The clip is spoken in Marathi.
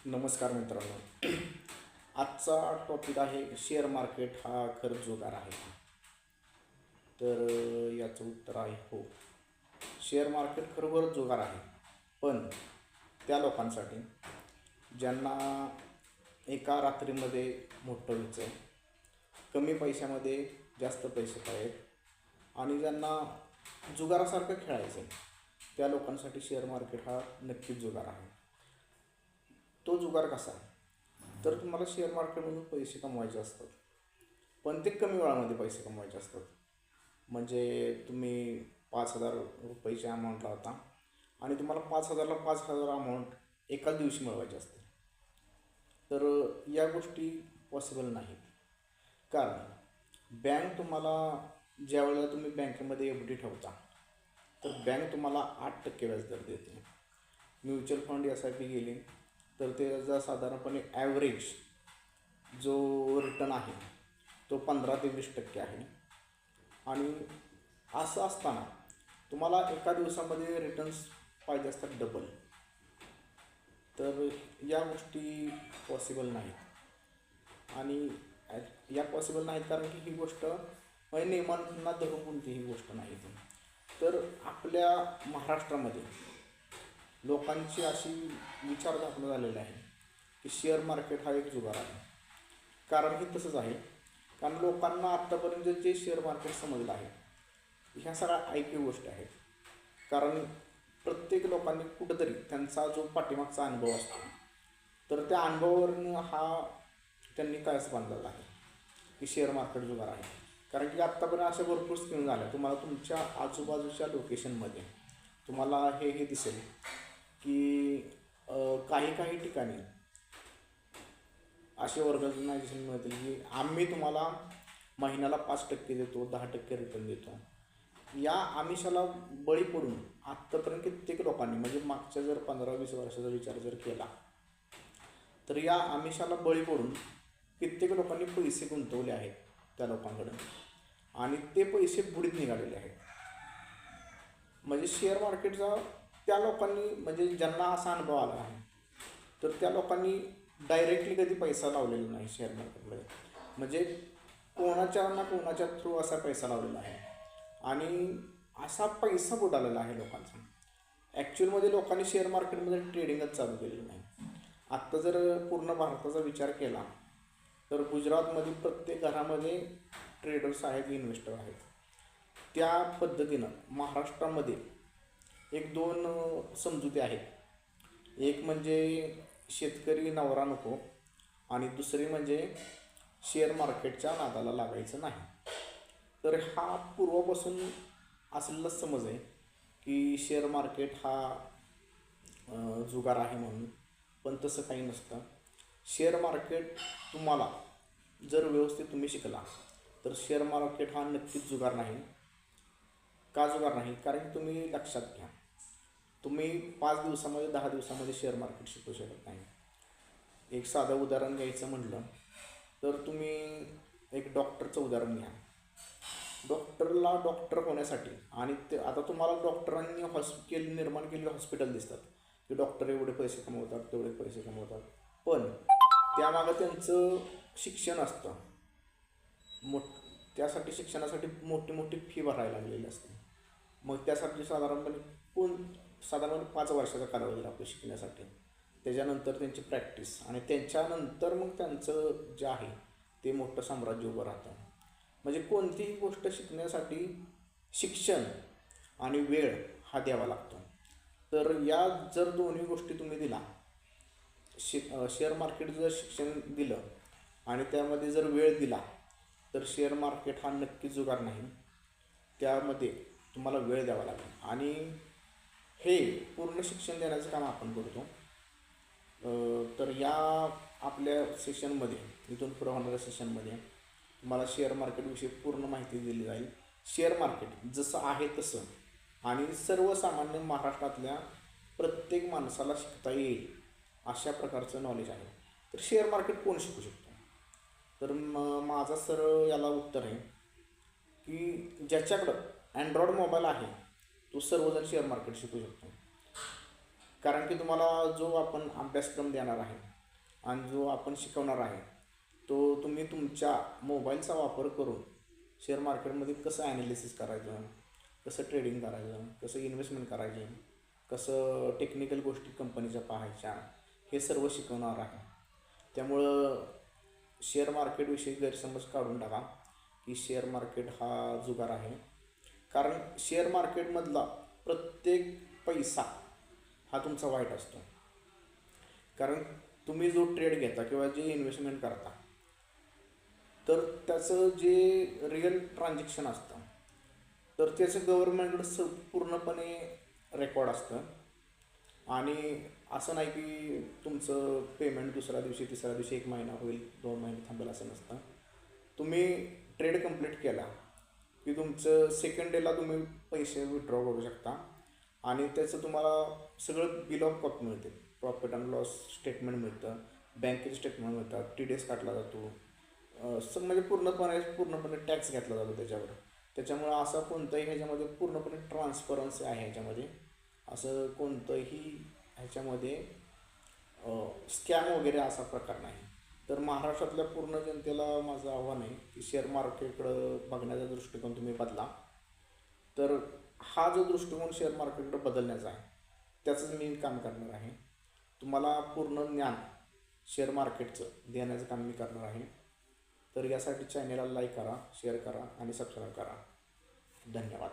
नमस्कार मित्रांनो. आजचा टॉपिक आहे शेअर मार्केट हा खरंच जुगार आहे का? तर याचं उत्तर आहे हो. शेअर मार्केट खरोखरच जुगार आहे, पण त्या लोकांसाठी ज्यांना एका रात्रीमध्ये मोठं व्हायचं आहे, कमी पैशामध्ये जास्त पैसे पाहिजेत आणि ज्यांना जुगारासारखं खेळायचं आहे, त्या लोकांसाठी शेअर मार्केट हा नक्कीच जुगार आहे. तो जुगार कसा? तर तुम्हाला शेअर मार्केटमधून पैसे कमवायचे असतात, पण ते कमी वेळामध्ये पैसे कमवायचे असतात. म्हणजे तुम्ही 5,000 रुपयाची अमाऊंट लावता आणि तुम्हाला 5,000ला 5,000 अमाऊंट एकाच दिवशी मिळवायची असते. तर या गोष्टी पॉसिबल नाहीत. कारण बँक तुम्हाला ज्यावेळेला तुम्ही बँकेमध्ये एफ डी ठेवता, तर बँक तुम्हाला 8% व्याजदर देते. म्युच्युअल फंड यासाठी गेले तर त्याचा साधारणपणे ॲव्हरेज जो रिटर्न आहे तो 15 ते 20% आहे. आणि असं असताना तुम्हाला एका दिवसामध्ये रिटर्न्स पाहिजे असतात डबल. तर या गोष्टी पॉसिबल नाहीत आणि या पॉसिबल नाहीत कारण की ही गोष्ट म्हणजे नियमांना धरून कोणतीही गोष्ट नाही. तर आपल्या महाराष्ट्रामध्ये लोकांची अशी विचारधारणा झालेली आहे की शेअर मार्केट हा एक जुगार आहे. कारण हे तसंच आहे, कारण लोकांना आत्तापर्यंत जे शेअर मार्केट समजलं आहे ह्या सगळ्या ऐकीव गोष्टी आहेत. कारण प्रत्येक लोकांनी कुठंतरी त्यांचा जो पाठीमागचा अनुभव असतो, तर त्या अनुभवावरून हा त्यांनी कायच बांधलेला आहे की शेअर मार्केट जुगार आहे. कारण की आत्तापर्यंत अशा भरपूर स्कीम झाल्या. तुम्हाला तुमच्या आजूबाजूच्या लोकेशनमध्ये तुम्हाला हे दिसेल की काही ठिकाणी असे ऑर्गनायझेशन मिळतील की आम्ही तुम्हाला महिन्याला 5% देतो, 10% रिटर्न देतो. या आमिषाला बळी पडून आत्तापर्यंत कित्येक लोकांनी, म्हणजे मागच्या जर 15-20 वर्षाचा विचार जर केला तर या आमिषाला बळी पडून कित्येक लोकांनी पैसे गुंतवले आहेत त्या लोकांकडे आणि ते पैसे बुडीत निघालेले आहेत. म्हणजे शेअर मार्केटचा त्या लोकांनी, म्हणजे ज्यांना असा अनुभव आला आहे, तर त्या लोकांनी डायरेक्टली कधी पैसा लावलेला नाही शेअर मार्केटमध्ये. म्हणजे कोणाच्या ना कोणाच्या थ्रू असा पैसा लावलेला आहे आणि असा पैसा बुडालेला आहे लोकांचा. ॲक्च्युअलमध्ये लोकांनी शेअर मार्केटमध्ये ट्रेडिंगच चालू केलेलं नाही. आत्ता जर पूर्ण भारताचा विचार केला तर गुजरातमध्ये प्रत्येक घरामध्ये ट्रेडर्स आहेत, इन्व्हेस्टर आहेत. त्या पद्धतीनं महाराष्ट्रामध्ये 1-2 समजुती आहेत. एक म्हणजे शेतकरी नवरा नको आणि दुसरी म्हणजे शेअर मार्केटच्या नादाला लागायचं नाही. तर हा पूर्वापासून असलेला समज आहे की शेअर मार्केट हा जुगार आहे म्हणून, पण तसं काही नसतं. शेअर मार्केट तुम्हाला जर व्यवस्थित तुम्ही शिकला तर शेअर मार्केट हा नक्कीच जुगार नाही. का जुगार नाही? कारण तुम्ही लक्षात घ्या, तुम्ही 5 दिवसामध्ये 10 दिवसामध्ये शेअर मार्केट शिकू शकत नाही. एक साधं उदाहरण घ्यायचं म्हटलं तर तुम्ही एक डॉक्टरचं उदाहरण घ्या. डॉक्टरला डॉक्टर होण्यासाठी आणि ते आता तुम्हाला डॉक्टरांनी निर्माण केलेले हॉस्पिटल दिसतात की डॉक्टर एवढे पैसे कमवतात, तेवढे पैसे कमवतात, पण त्यामागं त्यांचं शिक्षण असतं. त्यासाठी शिक्षणासाठी मोठी फी भरायला लागलेली असते. मग त्यासाठी साधारणपणे 5 वर्षाचा कालावधी लागतो शिकण्यासाठी. त्याच्यानंतर त्यांची प्रॅक्टिस आणि त्याच्यानंतर मग त्यांचं जे आहे ते मोठं साम्राज्य उभं राहतं. म्हणजे कोणतीही गोष्ट शिकण्यासाठी शिक्षण आणि वेळ हा द्यावा लागतो. तर या जर दोन्ही गोष्टी तुम्ही दिला, शेअर मार्केट जर शिक्षण दिलं आणि त्यामध्ये जर वेळ दिला, तर शेअर मार्केट हा नक्कीच जुगार नाही. त्यामध्ये तुम्हाला वेळ द्यावा लागेल आणि हे पूर्ण शिक्षण देण्याचं काम आपण करतो. तर या आपल्या सेशनमध्ये, इथून पुढे होणाऱ्या सेशनमध्ये तुम्हाला शेअर मार्केटविषयी पूर्ण माहिती दिली जाईल. शेअर मार्केट जसं आहे तसं आणि सर्वसामान्य महाराष्ट्रातल्या प्रत्येक माणसाला शिकता येईल अशा प्रकारचं नॉलेज आहे. तर शेअर मार्केट कोण शिकू शकतो? तर माझं सरळ याला उत्तर आहे की ज्याच्याकडं अँड्रॉइड मोबाईल आहे तो सर्वजण शेअर मार्केट शिकू शकतो. कारण की तुम्हाला जो आपण अभ्यासक्रम देणार आहे आणि जो आपण शिकवणार आहे तो तुम्ही तुमच्या मोबाईलचा वापर करून शेअर मार्केटमध्ये कसं ॲनालिसिस करायचं, कसं ट्रेडिंग करायचं, कसं इन्व्हेस्टमेंट करायची, कसं टेक्निकल गोष्टी कंपनीच्या पाहायच्या, हे सर्व शिकवणार आहे. त्यामुळं शेअर मार्केटविषयी गैरसमज काढून टाका की शेअर मार्केट हा जुगार आहे. कारण शेअर मार्केटमधला प्रत्येक पैसा हा तुमचा वाईट असतो. कारण तुम्ही जो ट्रेड घेता किंवा जे इन्व्हेस्टमेंट करता तर त्याचं जे रिअल ट्रान्झॅक्शन असतं तर त्याचं गव्हर्नमेंटकडं पूर्णपणे रेकॉर्ड असतं. आणि असं नाही की तुमचं पेमेंट दुसऱ्या दिवशी, तिसऱ्या दिवशी, 1 महिना होईल, 2 महिने थांबेल असं नसतं. तुम्ही ट्रेड कंप्लीट केला की तुमचं सेकंड डेला तुम्ही पैसे विथड्रॉ करू शकता आणि त्याचं तुम्हाला सगळं बिल ऑफ कॉपी मिळते. प्रॉफिट अँड लॉस स्टेटमेंट मिळतं, बँकेचे स्टेटमेंट मिळतात, TDS काढला जातो, म्हणजे पूर्णपणे टॅक्स घेतला जातो त्याच्यावर. त्याच्यामुळं असं कोणतंही ह्याच्यामध्ये पूर्णपणे ट्रान्सपरन्सी आहे. ह्याच्यामध्ये असं कोणतंही ह्याच्यामध्ये स्कॅम वगैरे असा प्रकार नाही. तर महाराष्ट्रातल्या पूर्ण जनतेला माझं आव्हान आहे की शेअर मार्केटकडं बघण्याचा दृष्टिकोन तुम्ही बदला. तर हा जो दृष्टिकोन शेअर मार्केटकडं बदलण्याचा आहे त्याचंच मी काम करणार आहे. तुम्हाला पूर्ण ज्ञान शेअर मार्केटचं देण्याचं काम मी करणार आहे. तर यासाठी चॅनेलला लाईक करा, शेअर करा आणि सबस्क्राईब करा. धन्यवाद.